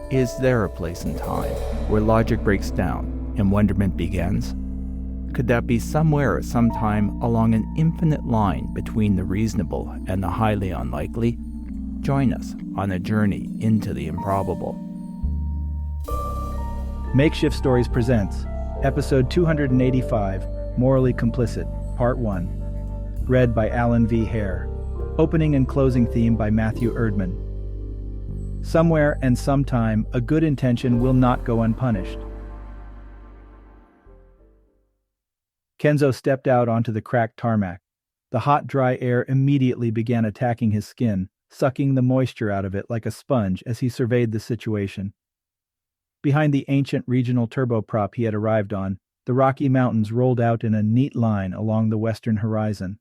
Is there a place in time where logic breaks down and wonderment begins? Could that be somewhere at some time along an infinite line between the reasonable and the highly unlikely? Join us on a journey into the improbable. Makeshift Stories presents Episode 285, Morally Complicit, Part 1. Read by Alan V. Hare. Opening and closing theme by Matthew Erdmann. Somewhere and sometime, a good intention will not go unpunished. Kenzo stepped out onto the cracked tarmac. The hot, dry air immediately began attacking his skin, sucking the moisture out of it like a sponge as he surveyed the situation. Behind the ancient regional turboprop he had arrived on, the Rocky Mountains rolled out in a neat line along the western horizon.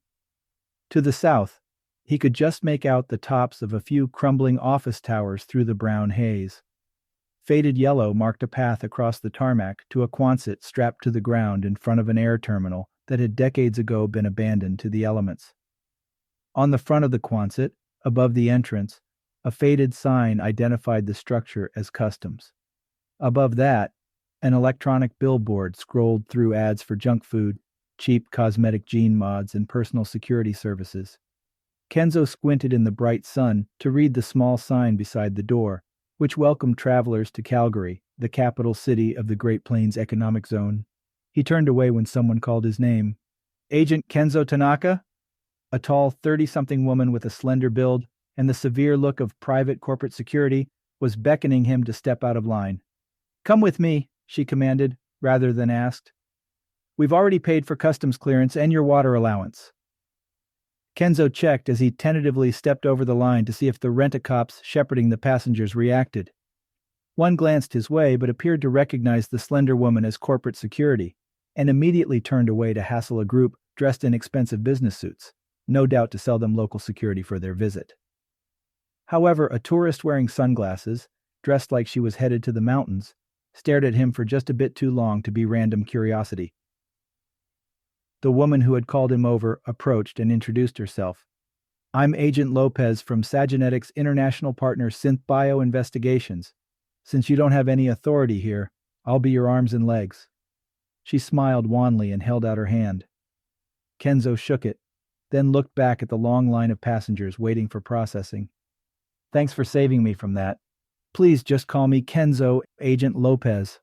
To the south, he could just make out the tops of a few crumbling office towers through the brown haze. Faded yellow marked a path across the tarmac to a Quonset strapped to the ground in front of an air terminal that had decades ago been abandoned to the elements. On the front of the Quonset, above the entrance, a faded sign identified the structure as customs. Above that, an electronic billboard scrolled through ads for junk food, cheap cosmetic gene mods, and personal security services. Kenzo squinted in the bright sun to read the small sign beside the door, which welcomed travelers to Calgary, the capital city of the Great Plains Economic Zone. He turned away when someone called his name. Agent Kenzo Tanaka? A tall 30-something woman with a slender build and the severe look of private corporate security was beckoning him to step out of line. "Come with me," she commanded, rather than asked. "We've already paid for customs clearance and your water allowance." Kenzo checked as he tentatively stepped over the line to see if the rent-a-cops shepherding the passengers reacted. One glanced his way but appeared to recognize the slender woman as corporate security, and immediately turned away to hassle a group dressed in expensive business suits, no doubt to sell them local security for their visit. However, a tourist wearing sunglasses, dressed like she was headed to the mountains, stared at him for just a bit too long to be random curiosity. The woman who had called him over approached and introduced herself. "I'm Agent Lopez from Sagenetics' international partner Synthbio Investigations. Since you don't have any authority here, I'll be your arms and legs." She smiled wanly and held out her hand. Kenzo shook it, then looked back at the long line of passengers waiting for processing. "Thanks for saving me from that. Please just call me Kenzo, Agent Lopez.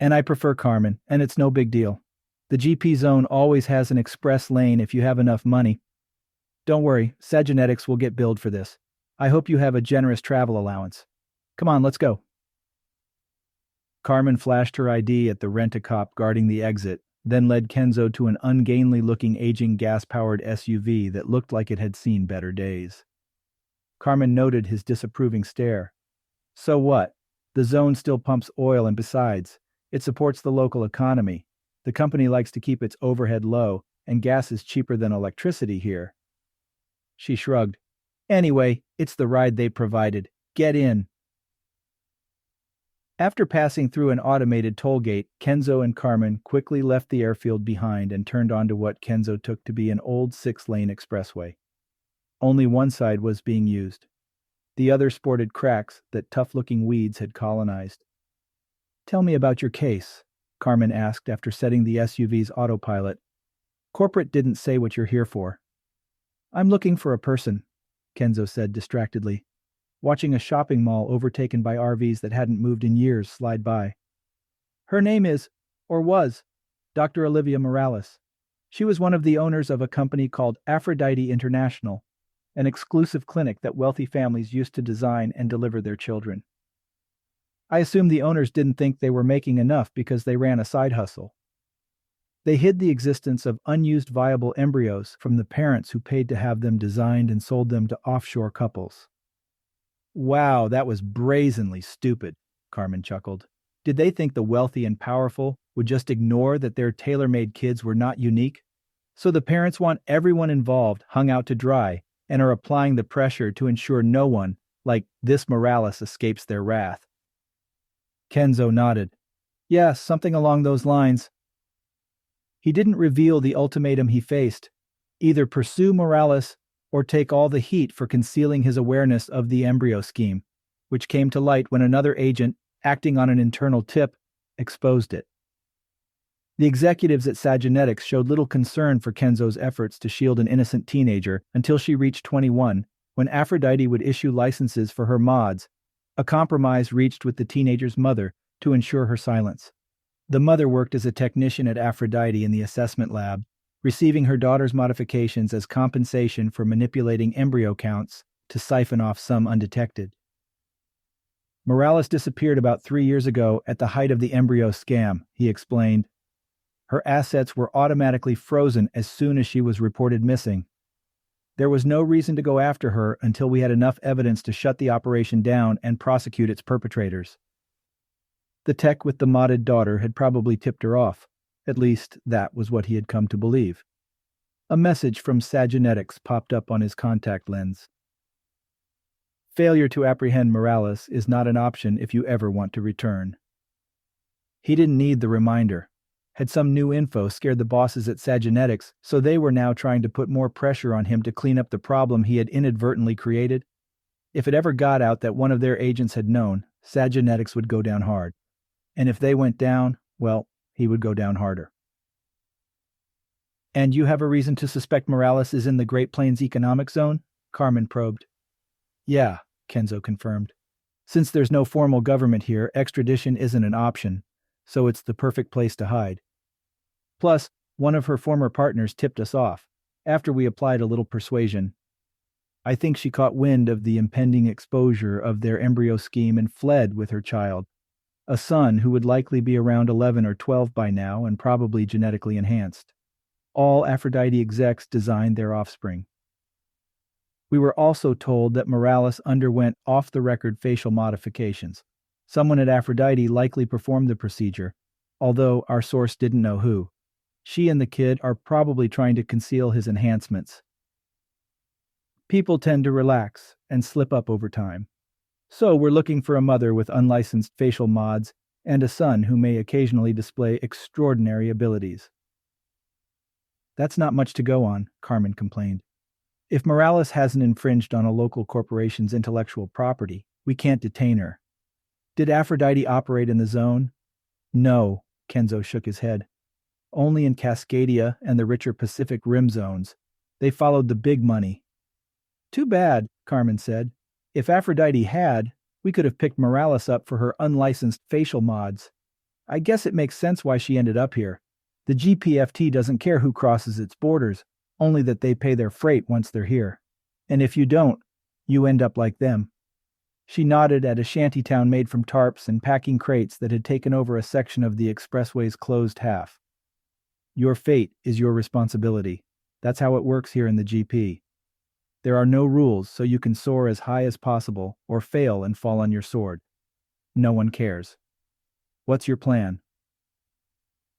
And I prefer Carmen, and it's no big deal. The GP zone always has an express lane if you have enough money. Don't worry, Sagenetics will get billed for this. I hope you have a generous travel allowance. Come on, let's go." Carmen flashed her ID at the rent-a-cop guarding the exit, then led Kenzo to an ungainly-looking aging gas-powered SUV that looked like it had seen better days. Carmen noted his disapproving stare. "So what? The zone still pumps oil, and besides, it supports the local economy. The company likes to keep its overhead low, and gas is cheaper than electricity here." She shrugged. "Anyway, it's the ride they provided. Get in." After passing through an automated toll gate, Kenzo and Carmen quickly left the airfield behind and turned onto what Kenzo took to be an old 6-lane expressway. Only one side was being used. The other sported cracks that tough-looking weeds had colonized. "Tell me about your case," Carmen asked after setting the SUV's autopilot. "Corporate didn't say what you're here for." "I'm looking for a person," Kenzo said distractedly, watching a shopping mall overtaken by RVs that hadn't moved in years slide by. "Her name is, or was, Dr. Olivia Morales. She was one of the owners of a company called Aphrodite International, an exclusive clinic that wealthy families used to design and deliver their children. I assume the owners didn't think they were making enough because they ran a side hustle. They hid the existence of unused viable embryos from the parents who paid to have them designed and sold them to offshore couples." "Wow, that was brazenly stupid," Carmen chuckled. "Did they think the wealthy and powerful would just ignore that their tailor-made kids were not unique? So the parents want everyone involved hung out to dry and are applying the pressure to ensure no one, like this Morales, escapes their wrath." Kenzo nodded. "Yeah, something along those lines." He didn't reveal the ultimatum he faced: either pursue Morales or take all the heat for concealing his awareness of the embryo scheme. which came to light when another agent, acting on an internal tip, exposed it. The executives at Sagenetics showed little concern for Kenzo's efforts to shield an innocent teenager until she reached 21, when Aphrodite would issue licenses for her mods, a compromise reached with the teenager's mother to ensure her silence. The mother worked as a technician at Aphrodite in the assessment lab, receiving her daughter's modifications as compensation for manipulating embryo counts to siphon off some undetected. Morales disappeared about 3 years ago at the height of the embryo scam, he explained. Her assets were automatically frozen as soon as she was reported missing. There was no reason to go after her until we had enough evidence to shut the operation down and prosecute its perpetrators. The tech with the modded daughter had probably tipped her off. At least, that was what he had come to believe. A message from Sagenetics popped up on his contact lens. Failure to apprehend Morales is not an option if you ever want to return. He didn't need the reminder. Had some new info scared the bosses at Sagenetics, so they were now trying to put more pressure on him to clean up the problem he had inadvertently created? If it ever got out that one of their agents had known, Sagenetics would go down hard. And if they went down, well, he would go down harder. And you have a reason to suspect Morales is in the Great Plains Economic Zone? Carmen probed. Yeah, Kenzo confirmed. Since there's no formal government here, extradition isn't an option, so it's the perfect place to hide. Plus, one of her former partners tipped us off, after we applied a little persuasion. I think she caught wind of the impending exposure of their embryo scheme and fled with her child, a son who would likely be around 11 or 12 by now and probably genetically enhanced. All Aphrodite execs designed their offspring. We were also told that Morales underwent off-the-record facial modifications. Someone at Aphrodite likely performed the procedure, although our source didn't know who. She and the kid are probably trying to conceal his enhancements. People tend to relax and slip up over time. So we're looking for a mother with unlicensed facial mods and a son who may occasionally display extraordinary abilities. That's not much to go on, Carmen complained. If Morales hasn't infringed on a local corporation's intellectual property, we can't detain her. Did Aphrodite operate in the zone? No, Kenzo shook his head. Only in Cascadia and the richer Pacific Rim zones. They followed the big money. Too bad, Carmen said. If Aphrodite had, we could have picked Morales up for her unlicensed facial mods. I guess it makes sense why she ended up here. The GPFT doesn't care who crosses its borders, only that they pay their freight once they're here. And if you don't, you end up like them. She nodded at a shantytown made from tarps and packing crates that had taken over a section of the expressway's closed half. Your fate is your responsibility. That's how it works here in the GP. There are no rules, so you can soar as high as possible or fail and fall on your sword. No one cares. What's your plan?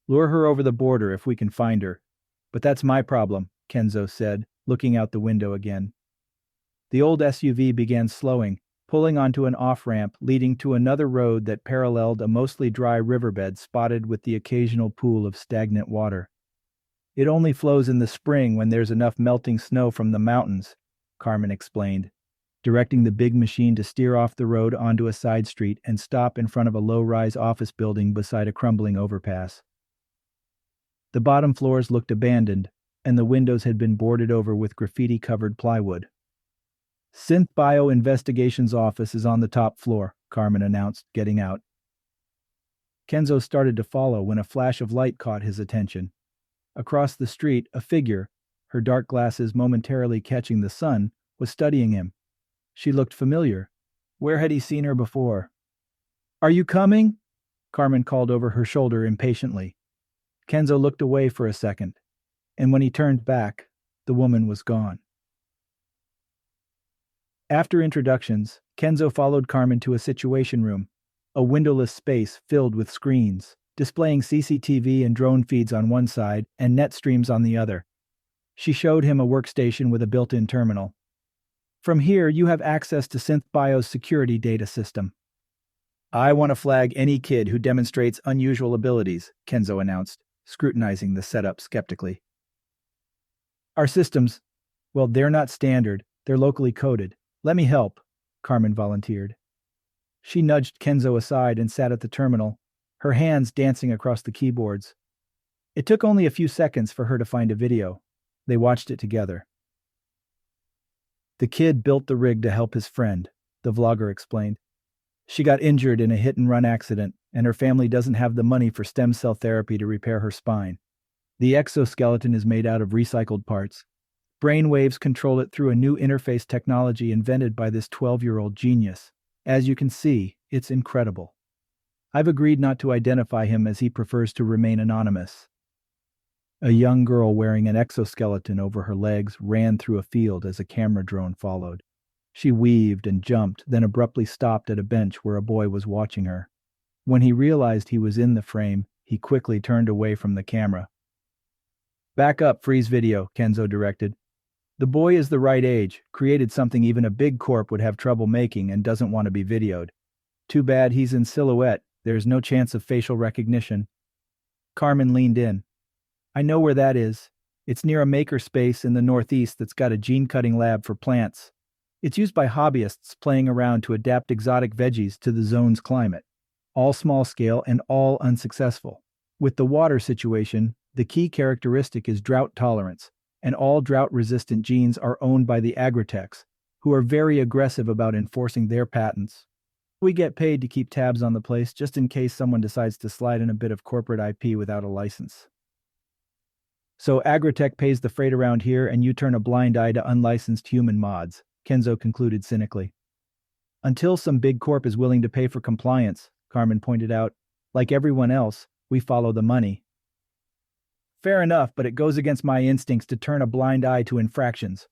Lure her over the border if we can find her. But that's my problem, Kenzo said, looking out the window again. The old SUV began slowing, pulling onto an off-ramp leading to another road that paralleled a mostly dry riverbed spotted with the occasional pool of stagnant water. It only flows in the spring when there's enough melting snow from the mountains, Carmen explained, directing the big machine to steer off the road onto a side street and stop in front of a low-rise office building beside a crumbling overpass. The bottom floors looked abandoned, and the windows had been boarded over with graffiti-covered plywood. Synthbio Investigations office is on the top floor, Carmen announced, getting out. Kenzo started to follow when a flash of light caught his attention. Across the street, a figure, her dark glasses momentarily catching the sun, was studying him. She looked familiar. Where had he seen her before? Are you coming? Carmen called over her shoulder impatiently. Kenzo looked away for a second, and when he turned back, the woman was gone. After introductions, Kenzo followed Carmen to a situation room, a windowless space filled with screens, displaying CCTV and drone feeds on one side and net streams on the other. She showed him a workstation with a built-in terminal. From here, you have access to Synthbio's security data system. I want to flag any kid who demonstrates unusual abilities, Kenzo announced, scrutinizing the setup skeptically. Our systems, well, they're not standard, they're locally coded. Let me help, Carmen volunteered. She nudged Kenzo aside and sat at the terminal, her hands dancing across the keyboards. It took only a few seconds for her to find a video. They watched it together. The kid built the rig to help his friend, the vlogger explained. She got injured in a hit-and-run accident, and her family doesn't have the money for stem cell therapy to repair her spine. The exoskeleton is made out of recycled parts. Brainwaves control it through a new interface technology invented by this 12-year-old genius. As you can see, it's incredible. I've agreed not to identify him as he prefers to remain anonymous. A young girl wearing an exoskeleton over her legs ran through a field as a camera drone followed. She weaved and jumped, then abruptly stopped at a bench where a boy was watching her. When he realized he was in the frame, he quickly turned away from the camera. "Back up, freeze video," Kenzo directed. "The boy is the right age, created something even a big corp would have trouble making and doesn't want to be videoed. Too bad he's in silhouette, there's no chance of facial recognition." Carmen leaned in. "I know where that is. It's near a makerspace in the northeast that's got a gene-cutting lab for plants. It's used by hobbyists playing around to adapt exotic veggies to the zone's climate. All small-scale and all unsuccessful. With the water situation, the key characteristic is drought tolerance, and all drought-resistant genes are owned by the agritechs, who are very aggressive about enforcing their patents. We get paid to keep tabs on the place just in case someone decides to slide in a bit of corporate IP without a license. So agritech pays the freight around here and you turn a blind eye to unlicensed human mods," Kenzo concluded cynically. "Until some big corp is willing to pay for compliance," Carmen pointed out. "Like everyone else, we follow the money." "Fair enough, but it goes against my instincts to turn a blind eye to infractions,"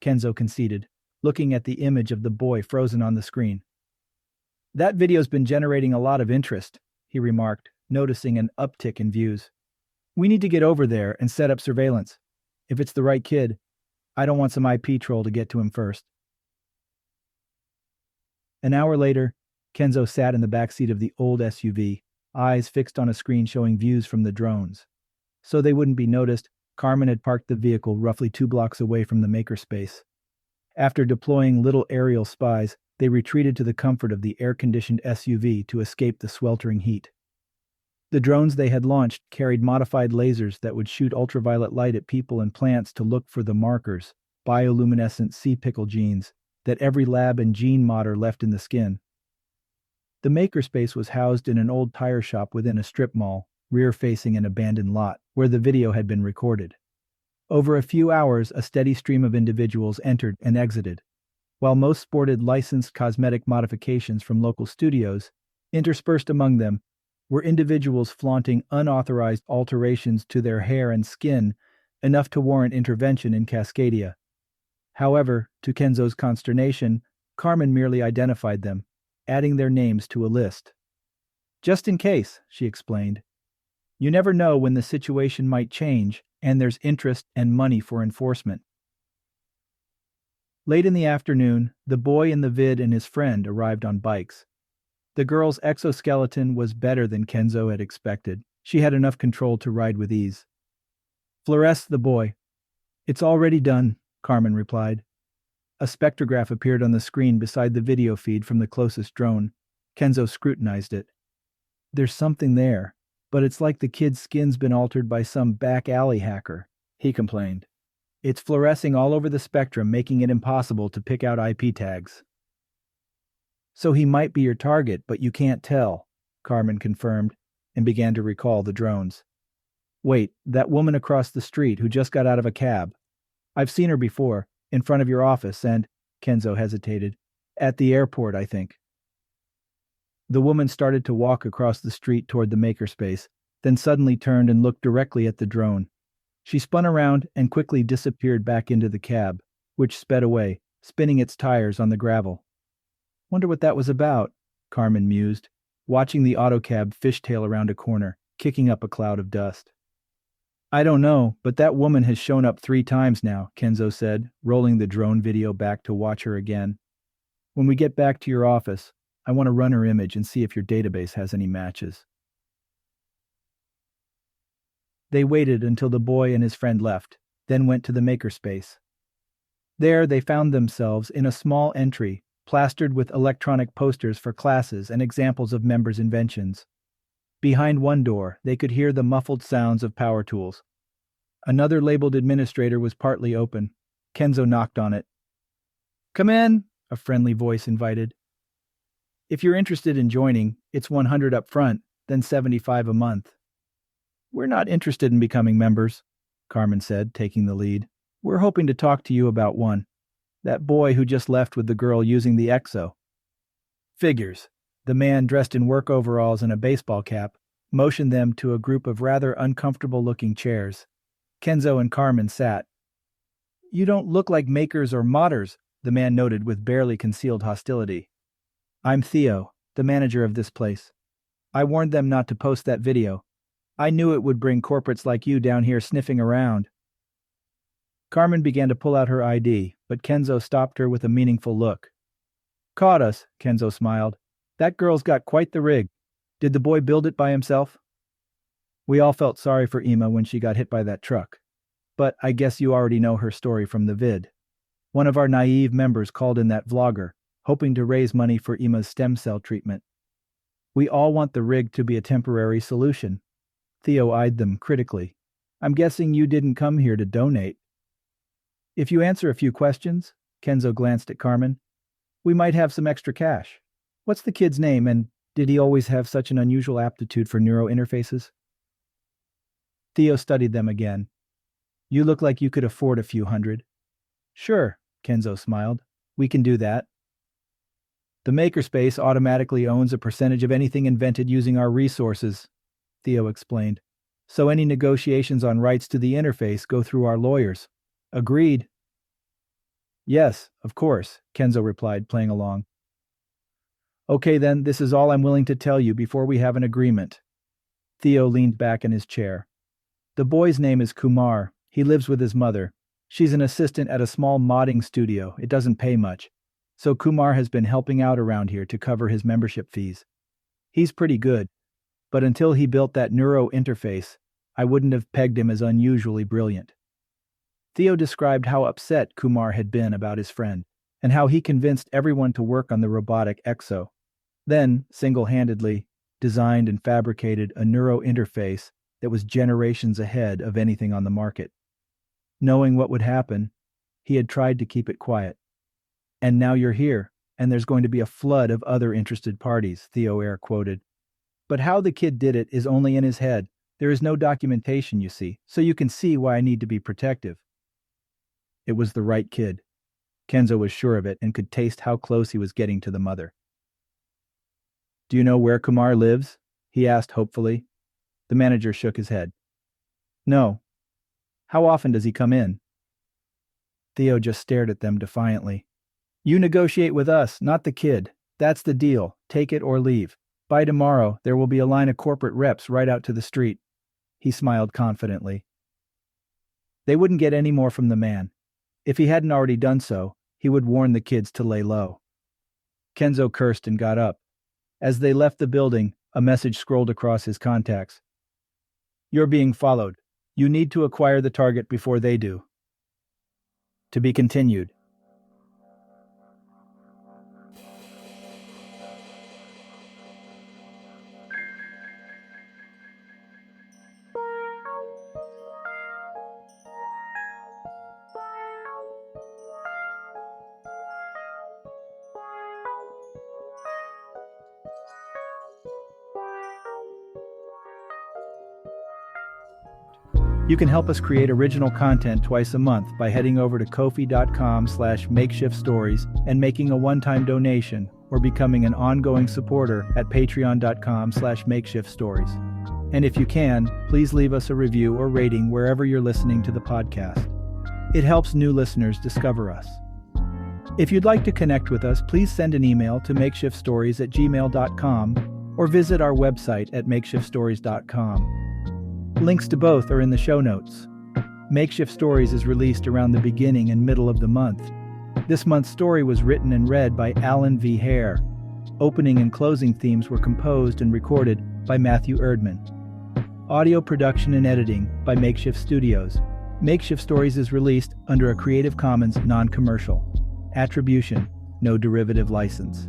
Kenzo conceded, looking at the image of the boy frozen on the screen. "That video's been generating a lot of interest," he remarked, noticing an uptick in views. "We need to get over there and set up surveillance. If it's the right kid, I don't want some IP troll to get to him first." An hour later, Kenzo sat in the backseat of the old SUV, eyes fixed on a screen showing views from the drones. So they wouldn't be noticed, Carmen had parked the vehicle roughly 2 blocks away from the makerspace. After deploying little aerial spies, they retreated to the comfort of the air-conditioned SUV to escape the sweltering heat. The drones they had launched carried modified lasers that would shoot ultraviolet light at people and plants to look for the markers, bioluminescent sea pickle genes, that every lab and gene modder left in the skin. The makerspace was housed in an old tire shop within a strip mall, rear-facing an abandoned lot, where the video had been recorded. Over a few hours, a steady stream of individuals entered and exited. While most sported licensed cosmetic modifications from local studios, interspersed among them were individuals flaunting unauthorized alterations to their hair and skin, enough to warrant intervention in Cascadia. However, to Kenzo's consternation, Carmen merely identified them, adding their names to a list. "Just in case," she explained. "You never know when the situation might change, and there's interest and money for enforcement." Late in the afternoon, the boy in the vid and his friend arrived on bikes. The girl's exoskeleton was better than Kenzo had expected. She had enough control to ride with ease. "Fluoresce the boy." "It's already done," Carmen replied. A spectrograph appeared on the screen beside the video feed from the closest drone. Kenzo scrutinized it. "There's something there, but it's like the kid's skin's been altered by some back alley hacker," he complained. "It's fluorescing all over the spectrum, making it impossible to pick out IP tags." "So he might be your target, but you can't tell," Carmen confirmed, and began to recall the drones. "Wait, that woman across the street who just got out of a cab. I've seen her before, in front of your office and," Kenzo hesitated, "at the airport, I think." The woman started to walk across the street toward the makerspace, then suddenly turned and looked directly at the drone. She spun around and quickly disappeared back into the cab, which sped away, spinning its tires on the gravel. "Wonder what that was about," Carmen mused, watching the autocab fishtail around a corner, kicking up a cloud of dust. "I don't know, but that woman has shown up 3 times now," Kenzo said, rolling the drone video back to watch her again. "When we get back to your office, I want to run her image and see if your database has any matches." They waited until the boy and his friend left, then went to the makerspace. There they found themselves in a small entry plastered with electronic posters for classes and examples of members' inventions. Behind one door, they could hear the muffled sounds of power tools. Another labeled administrator was partly open. Kenzo knocked on it. "Come in," a friendly voice invited. "If you're interested in joining, it's $100 up front, then $75 a month." "We're not interested in becoming members," Carmen said, taking the lead. "We're hoping to talk to you about one. That boy who just left with the girl using the exo." "Figures." The man, dressed in work overalls and a baseball cap, motioned them to a group of rather uncomfortable-looking chairs. Kenzo and Carmen sat. "You don't look like makers or modders," the man noted with barely concealed hostility. "I'm Theo, the manager of this place. I warned them not to post that video. I knew it would bring corporates like you down here sniffing around." Carmen began to pull out her ID, but Kenzo stopped her with a meaningful look. "Caught us," Kenzo smiled. "That girl's got quite the rig. Did the boy build it by himself?" "We all felt sorry for Ima when she got hit by that truck. But I guess you already know her story from the vid. One of our naive members called in that vlogger, hoping to raise money for Ima's stem cell treatment. We all want the rig to be a temporary solution." Theo eyed them critically. "I'm guessing you didn't come here to donate." "If you answer a few questions," Kenzo glanced at Carmen, "we might have some extra cash. What's the kid's name, and did he always have such an unusual aptitude for neurointerfaces?" Theo studied them again. "You look like you could afford a few hundred." "Sure," Kenzo smiled. "We can do that. The makerspace automatically owns a percentage of anything invented using our resources," Theo explained. "So any negotiations on rights to the interface go through our lawyers." "Agreed." "Yes, of course," Kenzo replied, playing along. "Okay then, this is all I'm willing to tell you before we have an agreement." Theo leaned back in his chair. "The boy's name is Kumar. He lives with his mother. She's an assistant at a small modding studio. It doesn't pay much. So Kumar has been helping out around here to cover his membership fees. He's pretty good, but until he built that neuro interface, I wouldn't have pegged him as unusually brilliant." Theo described how upset Kumar had been about his friend, and how he convinced everyone to work on the robotic exo. Then, single-handedly, designed and fabricated a neuro interface that was generations ahead of anything on the market. Knowing what would happen, he had tried to keep it quiet. "And now you're here, and there's going to be a flood of other interested parties," Theo Hare quoted. "But how the kid did it is only in his head. There is no documentation, you see, so you can see why I need to be protective." It was the right kid. Kenzo was sure of it and could taste how close he was getting to the mother. "Do you know where Kumar lives?" he asked hopefully. The manager shook his head. "No." "How often does he come in?" Theo just stared at them defiantly. "You negotiate with us, not the kid. That's the deal. Take it or leave. By tomorrow, there will be a line of corporate reps right out to the street." He smiled confidently. They wouldn't get any more from the man. If he hadn't already done so, he would warn the kids to lay low. Kenzo cursed and got up. As they left the building, a message scrolled across his contacts. "You're being followed. You need to acquire the target before they do." To be continued. You can help us create original content twice a month by heading over to ko-fi.com/makeshiftstories and making a one-time donation, or becoming an ongoing supporter at patreon.com/makeshiftstories. And if you can, please leave us a review or rating wherever you're listening to the podcast. It helps new listeners discover us. If you'd like to connect with us, please send an email to makeshiftstories@gmail.com or visit our website at makeshiftstories.com. Links to both are in the show notes. Makeshift Stories is released around the beginning and middle of the month. This month's story was written and read by Alan V. Hare. Opening and closing themes were composed and recorded by Matthew Erdmann. Audio production and editing by Makeshift Studios. Makeshift Stories is released under a Creative Commons non-commercial. Attribution, no derivative license.